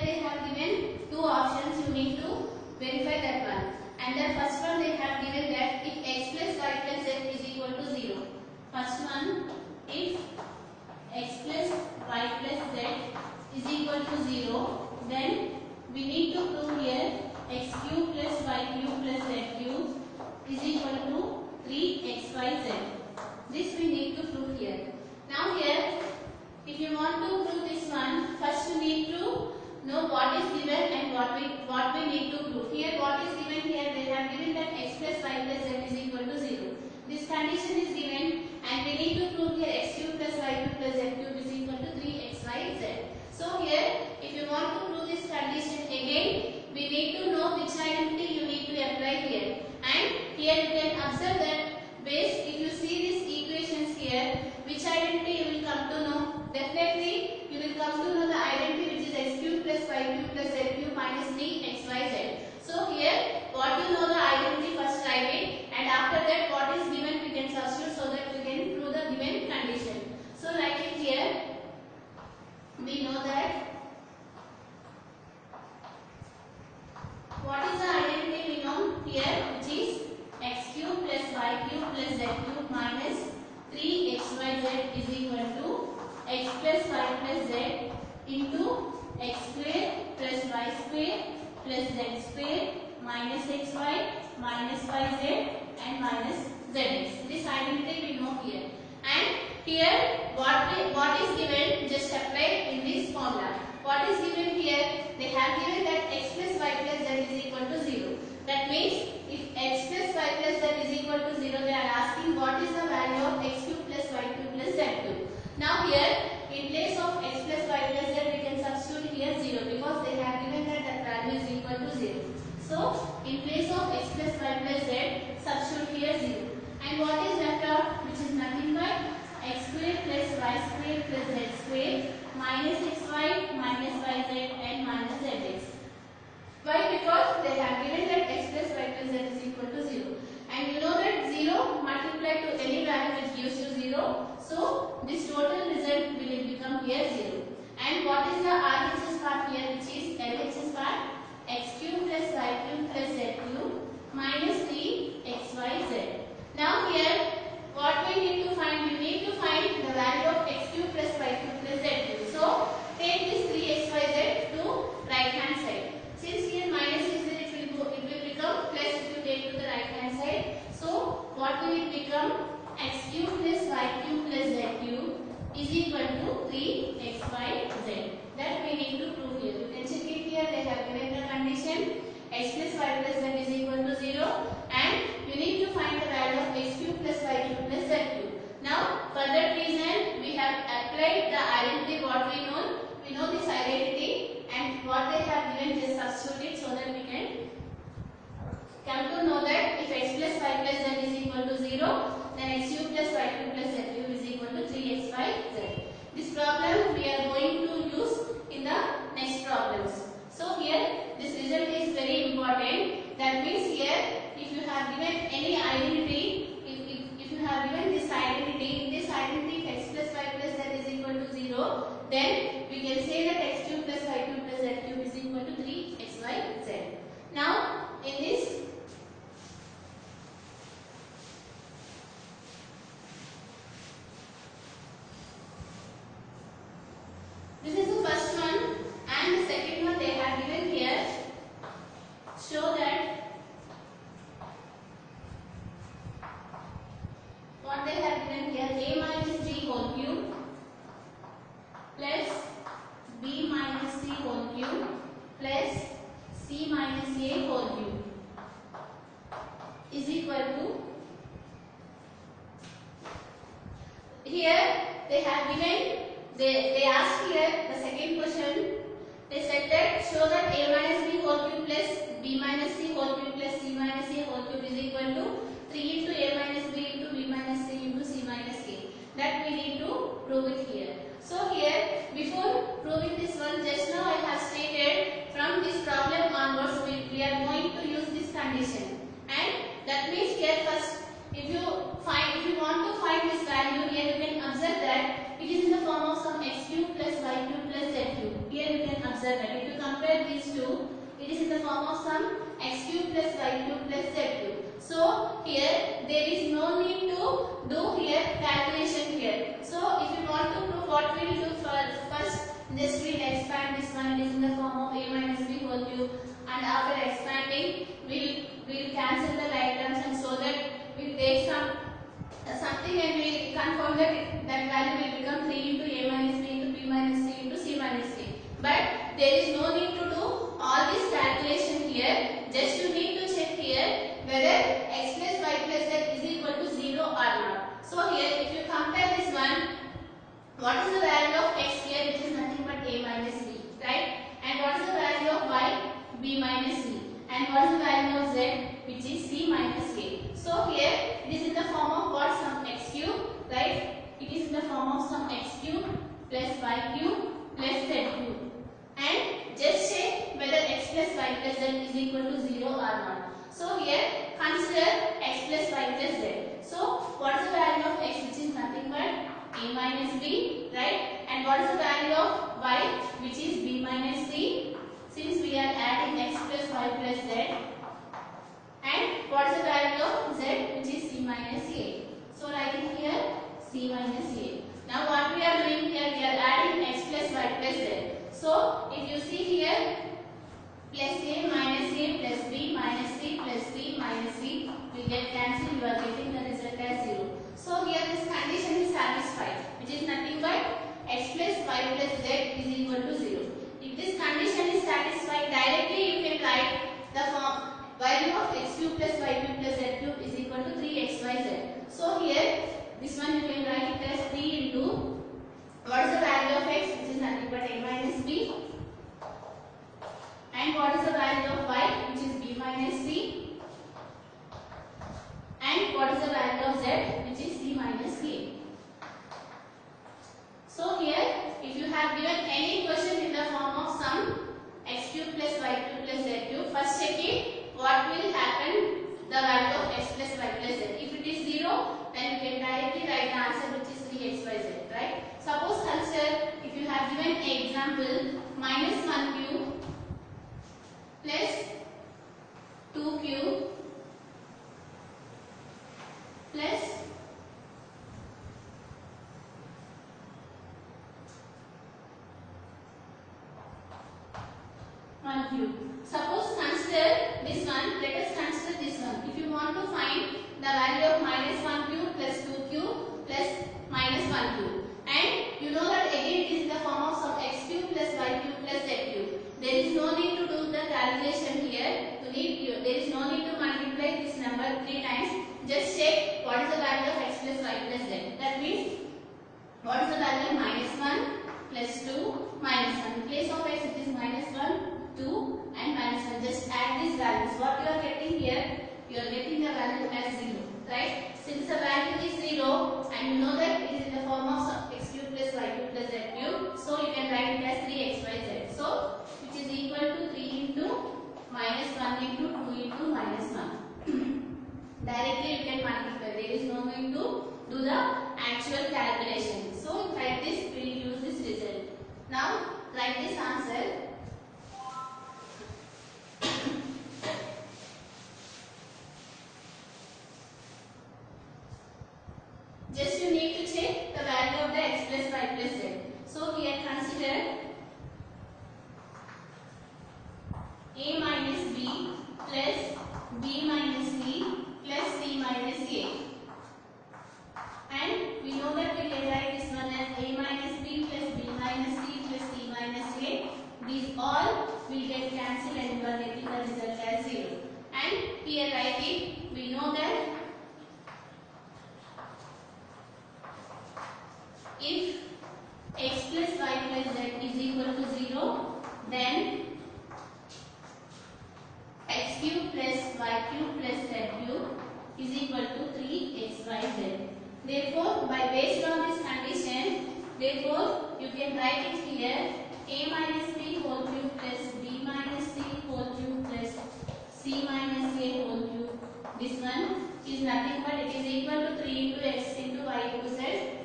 they have given two options. You need to verify that one. And the first one they have given that if x plus y plus z is equal to 0. First one, if x plus y plus z is equal to 0, then we need to prove here x cube plus y cube plus z cube is equal to 3xyz. This we need to prove here. Now here, if you want to prove this one, first you need to know what is given and what we need to prove. Here what is given here, they have given that x plus y plus z is equal to 0. This condition is given and we need to prove here x cube plus y cube plus z cube is equal to 3xyz. So here, if you want to prove this condition again, we need to know which identity you need to apply here. And here you can observe that base, if you see these equations here, which identity you will come to know? Definitely you will come to know the identity which is x cube plus y cube plus z cube minus 3xyz. So here what you know the identity first write it, and after that what is given we can substitute so that we can prove the given condition. So write it here. We know that what is the identity we know here, which is x cube plus y cube plus z cube minus 3xyz is equal to x plus y plus z into x square plus y square plus z square minus xy minus yz and minus zx. This identity we know here. And here what is given, just apply in this formula. What is given here, they have given that x plus y plus z is equal to 0. That means if x plus y plus z is equal to 0, they are asking what is the value of x cube plus y cube plus z cube. Now here in place of x plus y plus z we can substitute here 0 because they have given that value is equal to 0. So in place of x plus y plus z, substitute here 0. And what is left out, which is nothing but x square plus y square plus z square minus xy minus yz and minus zx. Why? Because they have given that x plus y plus z is equal to 0. And you know that 0 multiplied to any value which gives you 0. So this total result will become here 0. And what is the RHS part here, which is LHS part? X cube plus y cube plus z cube minus 3xyz. Now here what we need to find, you need to find the value of x cube plus y cube plus z cube. So take this 3xyz to right hand side. Since here minus is there, it will become plus if you take to the right hand side. So what will it become? X cube plus y cube plus z cube is equal to 3xyz. That we need to prove here. You can check it here. They have given the condition x plus y plus z is equal to 0, and you need to find the value of x cube plus y cube plus z cube. Now for that reason we have applied the identity what we know. We know this identity, and what they have given, just substitute it so that we can come to know that if x plus y plus z is equal to 0, then x cube plus y cube plus z cube is equal to 3xyz. This problem we are going to use in the next problems. So here this result is very important. That means here if you have given any identity, if you have given this identity, in this identity if x plus y plus z is equal to 0, then we can say that x cube plus y cube plus z cube is equal to 3xyz. Now in this is the first one, and the second one they have given here. Show that what they have given here, a minus b whole cube plus b minus c whole cube plus c minus a whole cube is equal to, here they have given, they asked here the second question. They said that show that a minus b whole cube plus b minus c whole cube plus c minus a whole cube is equal to 3 into a minus b into b minus c into c minus a. That we need to prove it here. So here before proving this one, just now I have stated from this problem onwards we are going to use this condition, and that means here first if you want to find this value, here you can observe that it is in the form of some x cube plus y cube plus z cube. Here you can observe that if you compare 2. It is in the form of sum x cube plus y cube plus z cube. So here there is no need to do here calculation here. So if you want to prove, what we will do first, just we will expand this one. It is in the form of a minus b whole cube, and after expanding we will cancel the like terms, and so that we will take something and we will confirm that that value will become 3 into a minus b into b minus c into c minus d. But there is no need to do all this calculation here. Just you need to check here whether x plus y plus z is equal to 0 or not. So here if you compare this one, what is the value of x here, which is nothing but a minus b, right? And what is the value of y? B minus c. And what is the value of z, which is c minus a. So here it is in the form of what? Some x cube, right? It is in the form of some x cube plus y cube plus z cube. And just check whether x plus y plus z is equal to 0 or not. So here consider x plus y plus z. So what is the value of x, which is nothing but a minus b, right? And what is the value of y, which is b minus c, since we are adding x plus y plus z. And what is the value of z, which is c minus a. So writing here c minus a. Now what we are doing here, we are adding x plus y plus z. So if you see here, plus a minus a plus b minus c plus b minus c will get cancelled. You are getting the result as 0. So here this condition is satisfied, which is nothing but x plus y plus z is equal to 0. If this condition is satisfied, directly you can write the form value of x cube plus y cube plus z cube is equal to 3xyz. So here this one you can write it as 3 into what is the value of x, which is nothing but a minus b, and what is the value of y, which is b minus c, and what is the value of z, which is c minus a. So here if you have given any question in the form of sum x cube plus y cube plus z cube, first check it what will happen, the value of x plus y plus z. If it is 0, then you can directly write the answer, which is 3xyz, right? Suppose consider if you have given an example minus 1 cube plus 2 cube plus 1 cube. Suppose consider this one, let us consider this one. If you want to find the value of minus 1 cube plus 2 cube plus minus 1 cube, and you know that again it is in the form of some x cube plus y cube plus z cube. There is no need to do the calculation here. There is no need to multiply this number 3 times. Just check what is the value of x plus y plus z. That means what is the value of minus 1 plus 2 minus 1. In place of x it is minus 1, 2 and minus 1. Just add these values. What you are getting here, you are getting the value as 0, right? Since the value is 0 and you know that it is in the form of x cube plus y cube plus z cube, so you can write it as 3xyz. So which is equal to 3 into minus 1 into 2 into minus 1. Directly you can multiply. There is no need to do the actual calculation. So like this we will use this result. Now write this answer. Just you need to check the value of the x plus y plus z. So here consider a minus b plus b minus c plus c minus a. And we know that we can write this one as a minus b plus b minus c plus c minus a. These all will get cancelled and you are getting the result as 0. And here write it. We know that if x plus y plus z is equal to 0, then x cube plus y cube plus z cube is equal to 3xyz. Therefore, based on this condition, therefore you can write it here a minus b whole cube plus b minus c whole cube plus c minus a whole cube. This one is nothing but it is equal to 3 into x into y into z,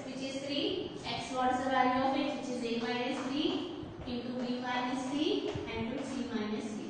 which is 3. X, what is the value of it, which is a minus b into b minus c and to c minus a.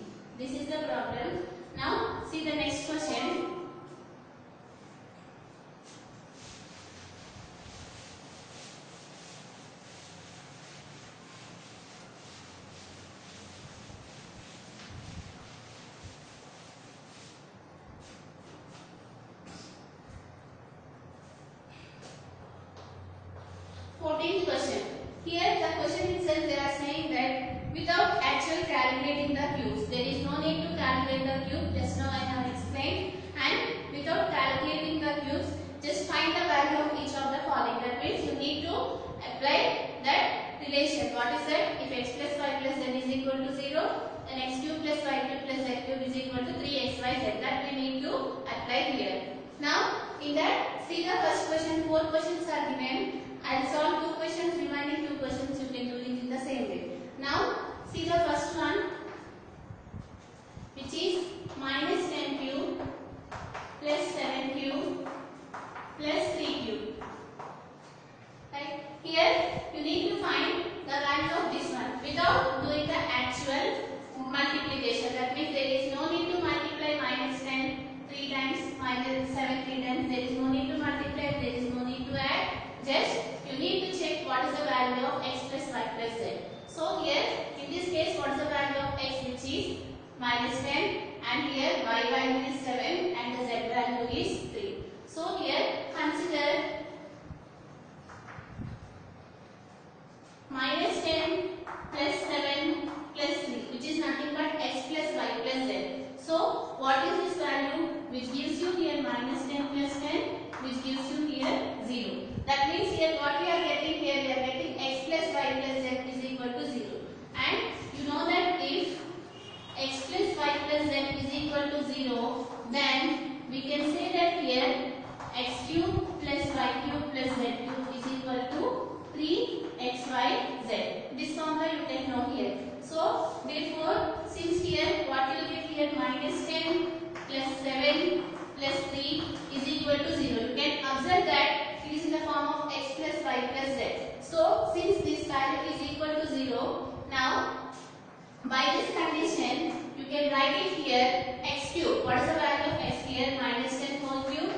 of doing the actual multiplication. That means there is no need to multiply minus 10 3 times, minus 7 3 times. There is no need to multiply, there is no need to add. Just you need to check what is the value of x plus y plus z. So here in this case, what is the value of x, which is minus 10, and here y value is 7 and the z value is 3. So here consider minus 10 plus 7 plus 3, which is nothing but x plus y plus z. So what is this value, which gives you here minus 10 plus 10, which gives you here 0. That means here what we are getting here, we are getting x plus y plus z is equal to 0. And you know that if x plus y plus z is equal to 0, then we can say that here x cube plus y cube plus z cube is equal to 3xyz. This formula you can know here. So therefore, since here what you will get here minus 10 plus 7 plus 3 is equal to 0. You can observe that it is in the form of x plus y plus z. So since this value is equal to 0, now by this condition you can write it here x cube. What is the value of x here? Minus 10 whole cube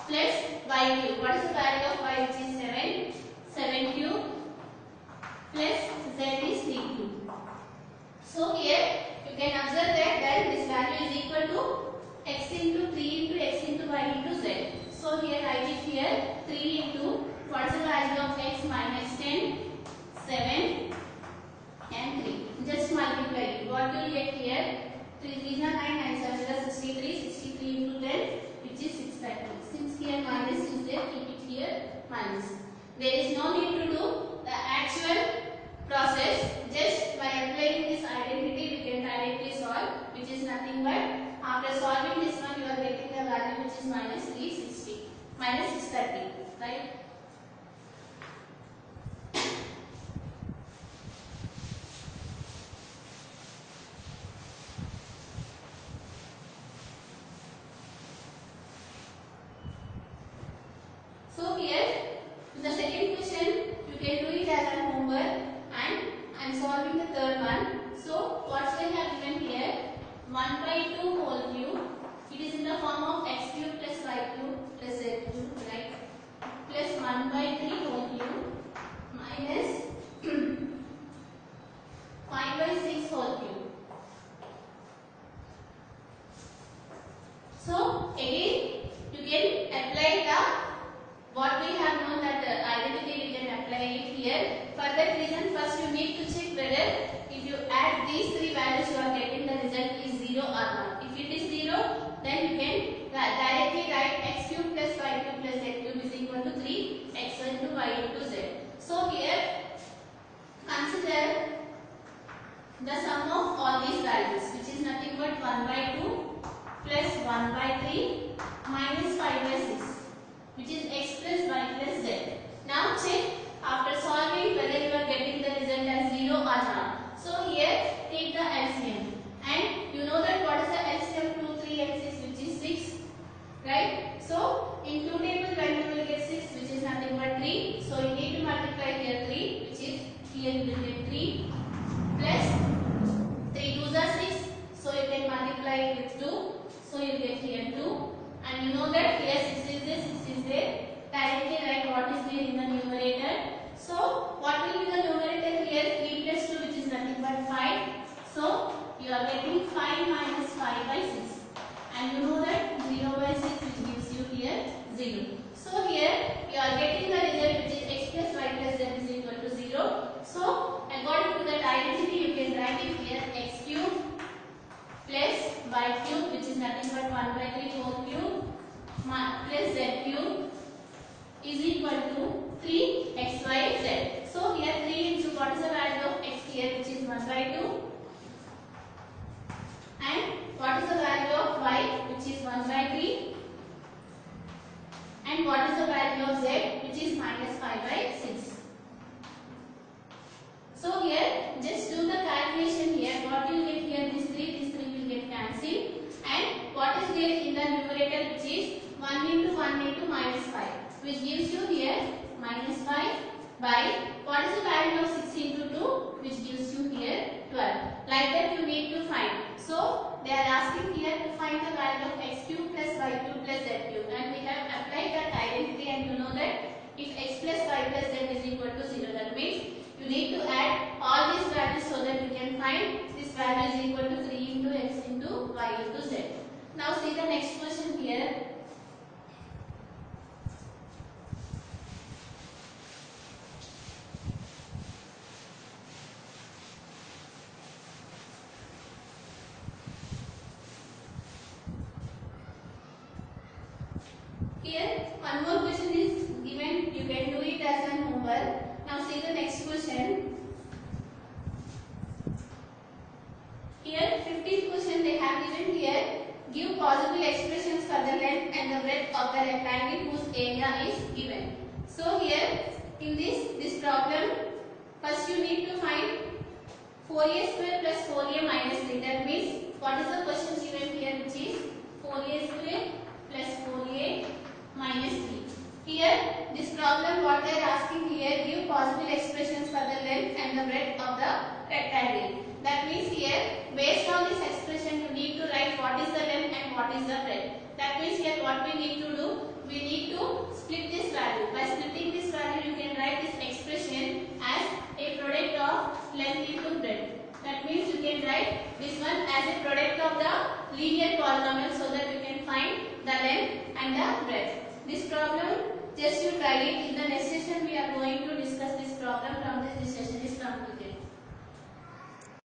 plus y cube. What is the value of y, which is 7? 7 cube plus z is 3 cube. So here you can observe that then this value is equal to x into 3 into x into y into z. So here write it here 3 into, what is the value of x? Minus 10, 7 and 3. Just multiply it. What you will get here? 3 3 are 9, 9 7 is 63, 63 into 10, which is 630. Since here minus is there, keep it here minus. There is no need to do the actual process. Just by applying this identity, we can directly solve, which is nothing but after solving this one, you are getting the value which is minus 360, minus 630, right? So here, in the second question, you can do it as a homework, and I am solving the third one. So what they have given here, 1 by 2 whole cube. It is in the form of x cube plus y cube plus z cube, right? Plus 1 by 3 whole cube minus 5 by 6 whole cube. So again, you can apply the what we have known, that identity we can apply it here. For that reason, first you need to check whether if you add these three values, you are getting the result is 0 or not. If it is 0, then you can directly write x cube plus y cube plus z cube is equal to 3x into y into z. So here consider the sum of all these values, which is nothing but 1 by 2 plus 1 by 3 minus 5 by 6, which is x plus y plus z. Now check after solving whether you are getting the result as 0 or not. So here take the LCM, and you know that what is the LCM? 2, 3 and 6, which is 6, right? So in 2 table when you will get 6, which is nothing but 3. So you need to multiply here 3, which is here you will get 3 plus 3 2s are 6. So you can multiply it with 2. So you get here 2. And you know that here 6 is there, 6 is there. Directly write what is there in the numerator. So what will be the numerator here? 3 plus 2, which is nothing but 5. So you are getting 5 minus 5 by 6. And you know that 0 by 6, which gives you here 0. So here you are getting the result, which is x plus y plus z is equal to 0. So according to that identity, you can write it here x cube plus y cube, which is nothing but 1 by 3 whole cube plus z cube is equal to 3xyz. So here 3 into what is the value of x here, which is 1 by 2, and what is the value of y, which is 1 by 3, and what is the value of z, which is minus 5 by 6. So here just do the calculation here. What you get here, this 3 will get cancelled, and what is there in the numerator, which is 1 into 1 into minus 5, which gives you here minus 5 by what is the value of 6 into So they are asking here to find the value of x cube plus y cube plus z cube, and we have applied that identity, and you know that if x plus y plus z is equal to 0, that means you need to add all these values so that you can find this value is equal to 3 into x into y into z. Now see the next question here. Here one more question is given, you can do it as an homework. Now see the next question. Here 15th question they have given here, give possible expressions for the length and the breadth of the rectangle whose area is given. So here in this problem, first you need to find 4a square plus 4a minus 3. That means what is the question given here, which is 4a square plus 4a minus 3. Here this problem what they are asking here, give possible expressions for the length and the breadth of the rectangle. That means here based on this expression you need to write what is the length and what is the breadth. That means here what we need to do, we need to split this value. By splitting this value you can write this expression as a product of length into breadth. That means you can write this one as a product of the linear polynomial so that you can find the length and the breadth. This problem just you try it. In the next session we are going